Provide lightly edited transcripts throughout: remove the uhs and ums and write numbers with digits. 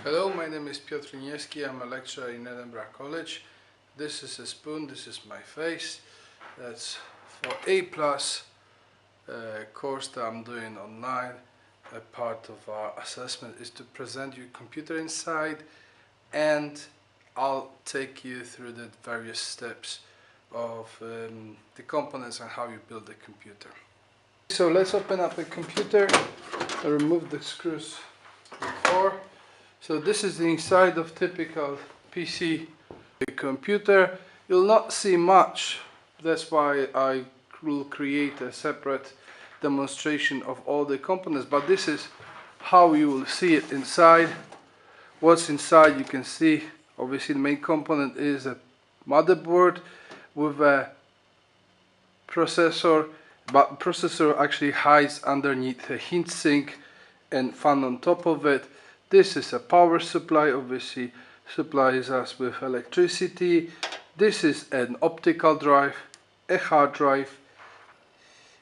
Hello, my name is Piotr Liniewski. I'm a lecturer in Edinburgh College. This is a spoon, this is my face. That's for A+ course that I'm doing online. A part of our assessment is to present you computer inside, and I'll take you through the various steps of the components and how you build a computer. So let's open up a computer. I remove the screws before. So this is the inside of typical PC computer. You'll not see much. That's why I will create a separate demonstration of all the components. But this is how you will see it inside. What's inside, you can see. Obviously, the main component is a motherboard with a processor. But processor actually hides underneath a heatsink and fan on top of it. This is a power supply, obviously supplies us with electricity. This is an optical drive, a hard drive.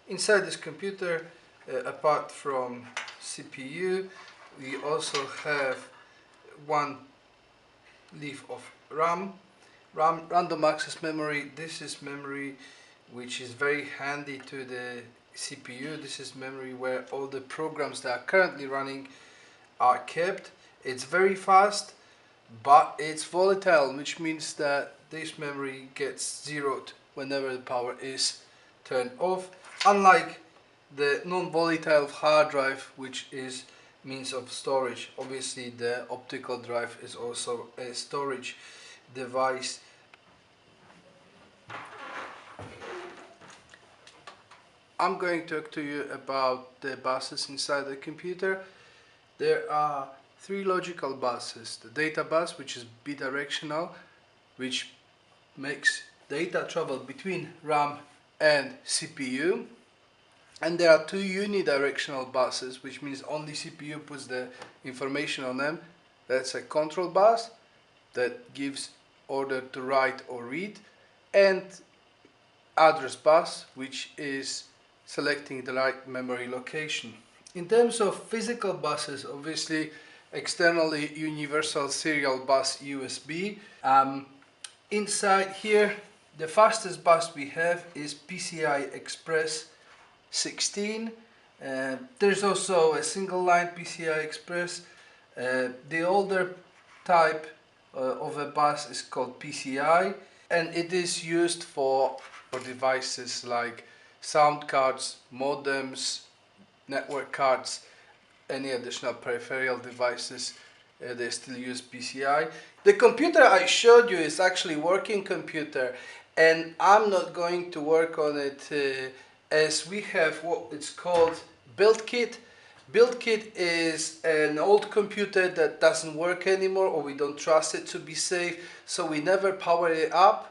Inside this computer, apart from CPU, we also have one leaf of RAM, random access memory. This is memory which is very handy to the CPU. This is memory where all the programs that are currently running are kept. It's very fast, but it's volatile, which means that this memory gets zeroed whenever the power is turned off, unlike the non-volatile hard drive, which is means of storage. Obviously the optical drive is also a storage device. I'm going to talk to you about the buses inside the computer. There are three logical buses. The data bus, which is bidirectional, which makes data travel between RAM and CPU. And there are two unidirectional buses, which means only CPU puts the information on them. That's a control bus that gives order to write or read, and address bus, which is selecting the right memory location. In terms of physical buses, obviously externally universal serial bus USB. Inside here, the fastest bus we have is PCI Express 16. There's also a single line PCI Express. The older type of a bus is called PCI, and it is used for devices like sound cards, modems, network cards, any additional peripheral devices. They still use PCI. The computer I showed you is actually working computer, and I'm not going to work on it as we have what it's called build kit. Build kit is an old computer that doesn't work anymore, or we don't trust it to be safe, so we never power it up.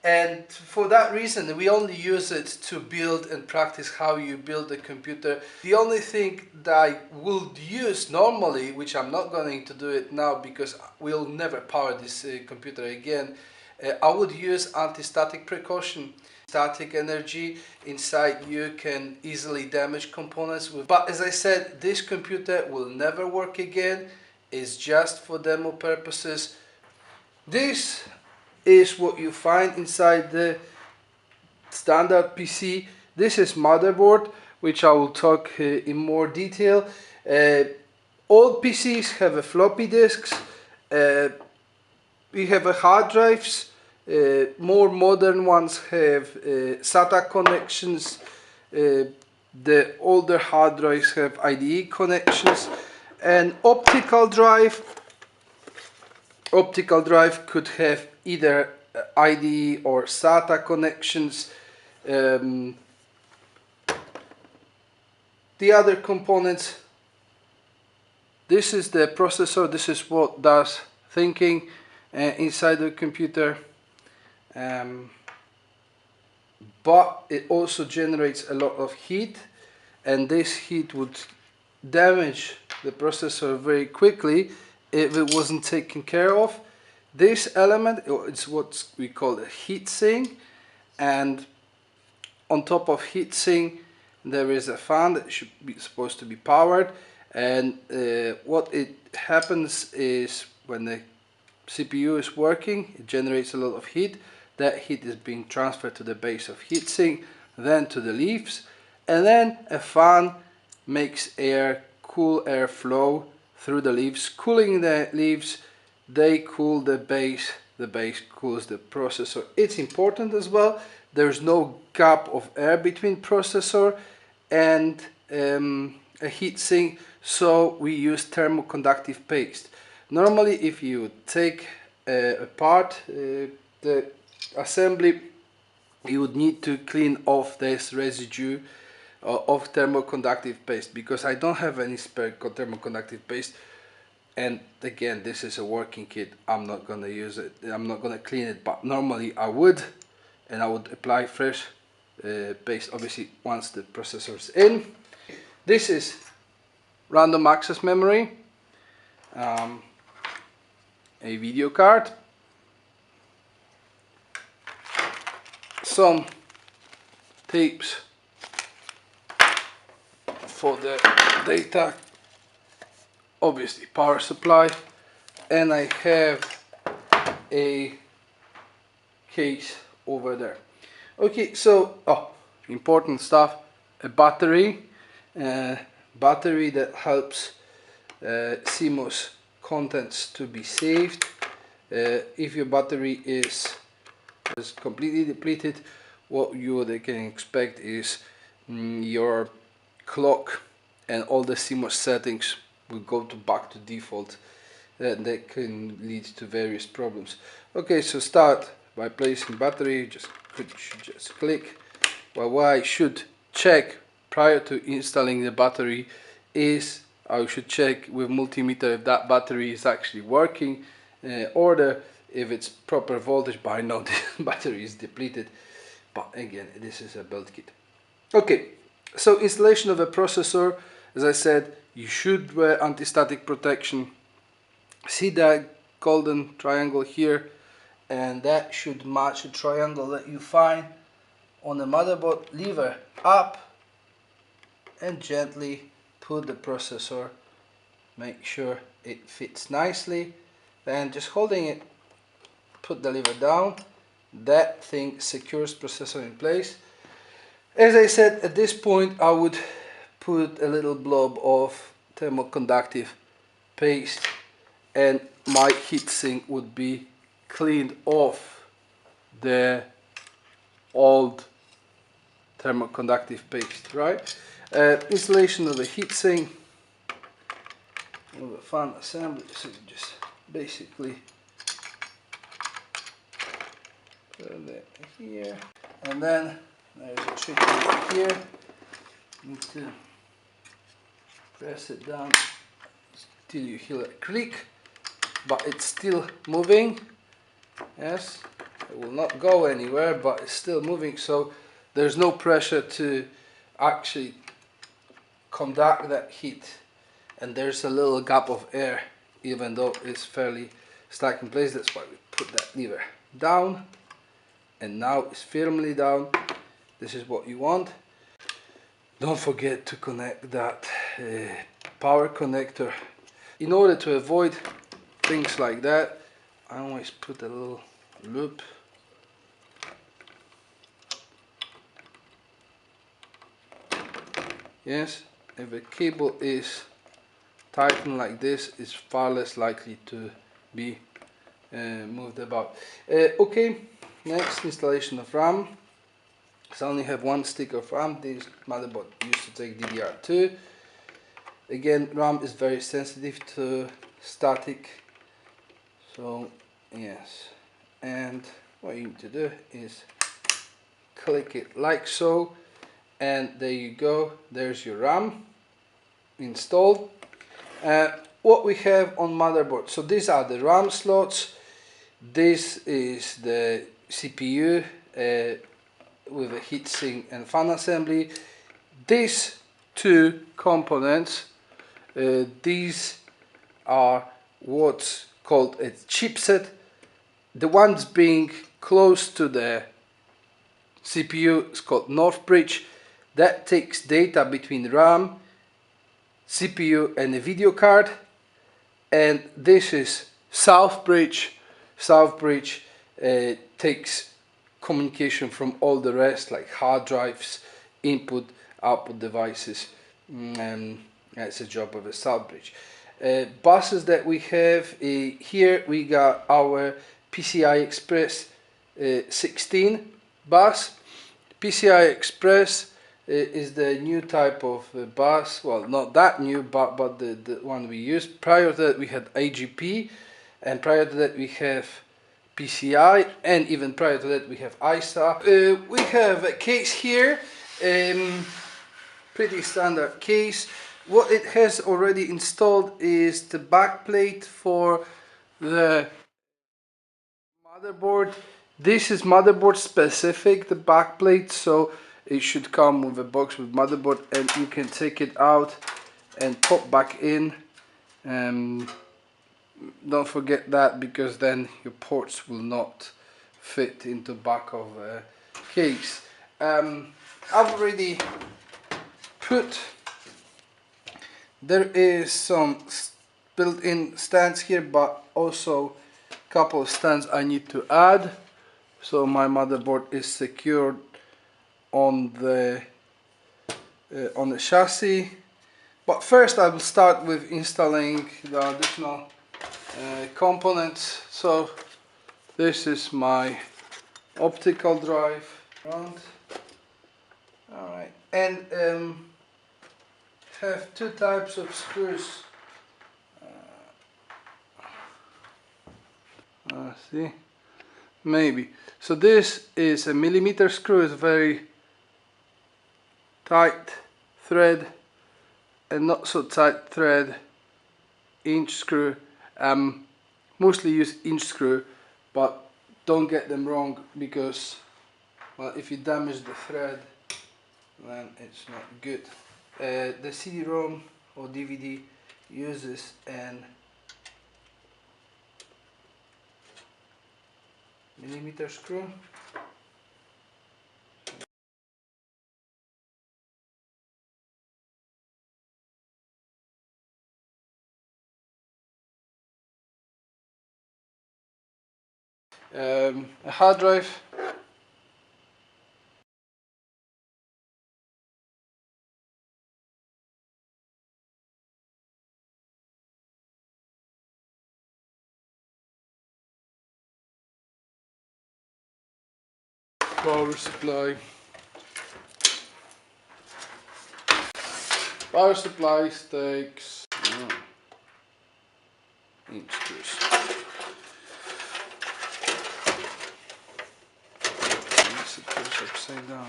And for that reason, we only use it to build and practice how you build a computer. The only thing that I would use normally, which I'm not going to do it now because we'll never power this computer again, I would use anti-static precaution. Static energy inside you can easily damage components. But as I said, this computer will never work again. It's just for demo purposes. This is what you find inside the standard PC. This is motherboard, which I will talk in more detail. Old PCs have a floppy disks. We have a hard drives. More modern ones have SATA connections. The older hard drives have IDE connections. And optical drive could have either IDE or SATA connections. The other components, this is the processor, this is what does thinking inside the computer, but it also generates a lot of heat, and this heat would damage the processor very quickly if it wasn't taken care of. This element is what we call a heatsink, and on top of heatsink there is a fan that should be supposed to be powered, and what it happens is when the CPU is working, it generates a lot of heat. That heat is being transferred to the base of heatsink, then to the leaves, and then a fan makes air, cool air flow through the leaves, cooling the leaves. They cool the base cools the processor. It's important as well, there's no gap of air between processor and a heatsink, so we use thermoconductive paste. Normally if you take apart the assembly, you would need to clean off this residue of thermoconductive paste, because I don't have any spare thermoconductive paste, and again this is a working kit. I'm not gonna use it, I'm not gonna clean it, but normally I would, and I would apply fresh paste obviously once the processor's in. This is random access memory, a video card, some tapes for the data, obviously power supply, and I have a case over there. Okay, so important stuff, a battery, battery that helps CMOS contents to be saved. If your battery is completely depleted, what you can expect is your clock and all the CMOS settings will go back to default, and that can lead to various problems. Okay, so start by placing battery, just click. Well, what I should check prior to installing the battery is I should check with multimeter if that battery is actually working, or if it's proper voltage. But I know the battery is depleted, but again this is a build kit. Okay, so installation of a processor, as I said, you should wear anti-static protection. See that golden triangle here, and that should match the triangle that you find on the motherboard. Lever up and gently put the processor, make sure it fits nicely, then just holding it, put the lever down. That thing secures processor in place. As I said, at this point I would put a little blob of thermoconductive paste, and my heatsink would be cleaned off the old thermoconductive paste, right? Installation of a heatsink with a fan assembly, so you just basically put it here, and then there's a trick here. You need to press it down till you hear a click, but it's still moving. Yes, it will not go anywhere, but it's still moving, so there's no pressure to actually conduct that heat, and there's a little gap of air even though it's fairly stuck in place. That's why we put that lever down, and now it's firmly down. This is what you want. Don't forget to connect that power connector. In order to avoid things like that, I always put a little loop. Yes, if a cable is tightened like this, it's far less likely to be moved about. Okay, next, installation of RAM. So I only have one stick of RAM. This motherboard used to take DDR2. Again, RAM is very sensitive to static, so yes, and what you need to do is click it like so, and there you go, there's your RAM installed. What we have on motherboard, so these are the RAM slots, this is the CPU with a heatsink and fan assembly. These two components, these are what's called a chipset. The ones being close to the CPU is called North Bridge. That takes data between RAM, CPU and a video card, and this is South Bridge. South Bridge takes communication from all the rest, like hard drives, input, output devices. That's the job of a South Bridge. Buses that we have here, we got our PCI Express 16 bus. PCI Express is the new type of bus. Well, not that new, but the one we used. Prior to that we had AGP, and prior to that we have PCI, and even prior to that we have ISA. We have a case here, pretty standard case. What it has already installed is the backplate for the motherboard. This is motherboard specific, the backplate, so it should come with a box with motherboard, and you can take it out and pop back in. Don't forget that, because then your ports will not fit into back of a case. I've already put, there is some built-in stands here, but also a couple of stands I need to add, so my motherboard is secured on the chassis. But first I will start with installing the additional components. So this is my optical drive around. Alright, and have two types of screws. See, maybe. So this is a millimeter screw, is very tight thread, and not so tight thread inch screw. Mostly use inch screw, but don't get them wrong, because well, if you damage the thread, then it's not good. The CD-ROM or DVD uses an millimeter screw. A hard drive. Power supply. Power supply takes inch screws. It goes upside down.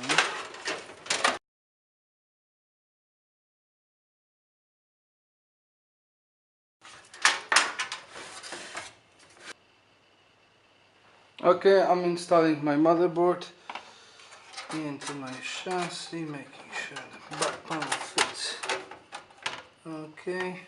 Okay, I'm installing my motherboard into my chassis, making sure the back panel fits. Okay.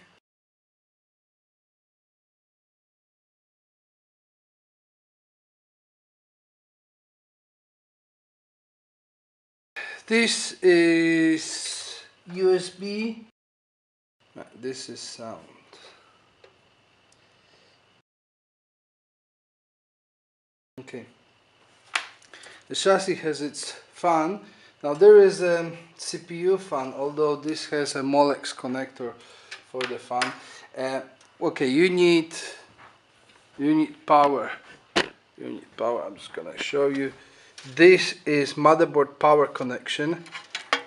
This is USB. This is sound. Okay. The chassis has its fan. Now there is a CPU fan, although this has a Molex connector for the fan. Okay, you need power. You need power. I'm just gonna show you. This is motherboard power connection,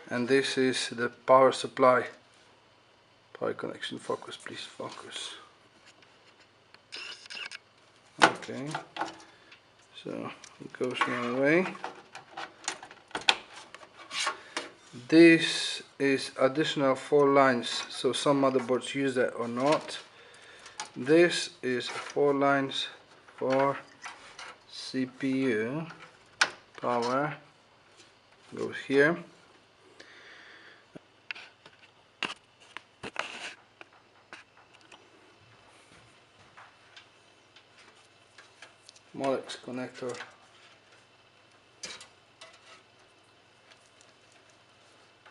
and this is the power supply. Power connection. Focus, please. Focus. Okay. So it goes one way. This is additional 4 lines, so some motherboards use that or not. This is 4 lines for CPU power, goes here. Molex connector.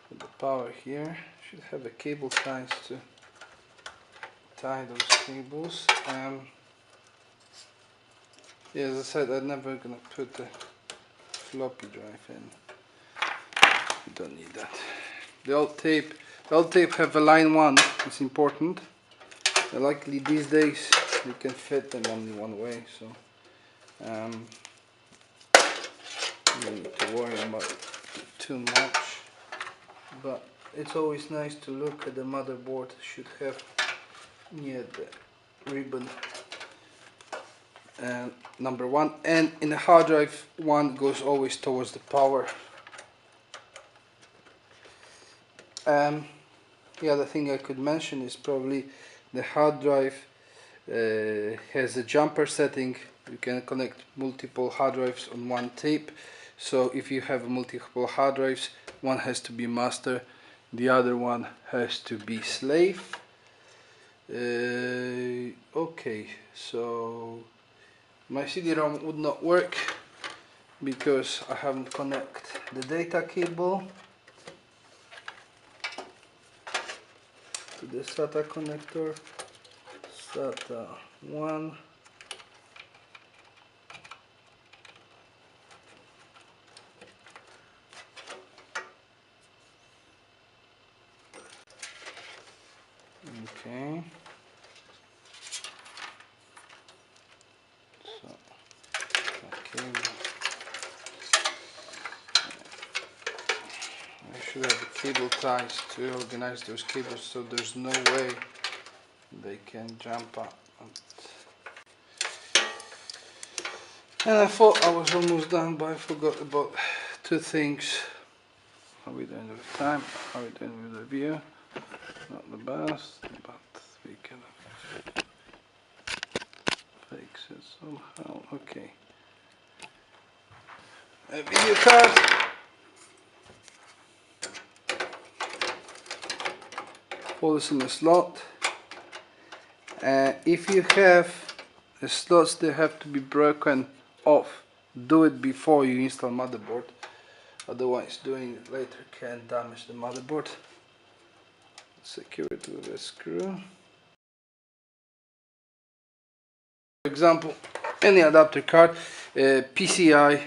Put the power here. Should have a cable ties to tie those cables. Yeah, as I said, I'm never gonna put the floppy drive in. You don't need that. The old tape have a line 1. It's important. Luckily these days you can fit them only one way, so you don't need to worry about it too much. But it's always nice to look at the motherboard. Should have near the ribbon and number 1, and in the hard drive 1 goes always towards the power. The other thing I could mention is probably the hard drive has a jumper setting. You can connect multiple hard drives on one tape, so if you have multiple hard drives, one has to be master, the other one has to be slave. Okay, so my CD-ROM would not work because I haven't connected the data cable to the SATA connector. SATA 1. Okay. So, okay. I should have the cable ties to organize those cables so there's no way they can jump up. And I thought I was almost done, but I forgot about two things. How are we doing with time? How are we doing with the view? Not the best, but we can fix it somehow. Okay. A video card. Pull this in the slot. If you have the slots, they have to be broken off. Do it before you install motherboard. Otherwise, doing it later can damage the motherboard. Secure it with a screw. For example, any adapter card, PCI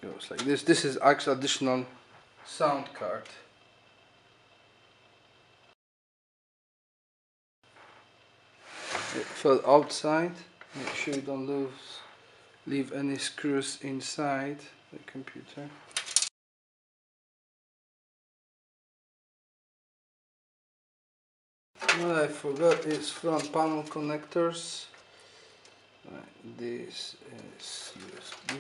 goes like this. This is actual additional sound card. It fell outside. Make sure you don't leave any screws inside the computer. What I forgot is front panel connectors. Right, this is USB.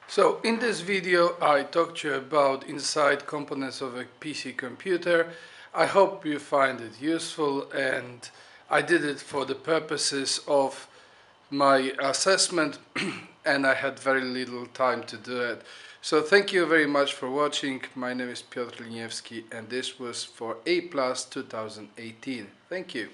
So in this video I talked to you about inside components of a PC computer. I hope you find it useful, and I did it for the purposes of my assessment and I had very little time to do it. So thank you very much for watching. My name is Piotr Liniewski and this was for A+ 2018. Thank you.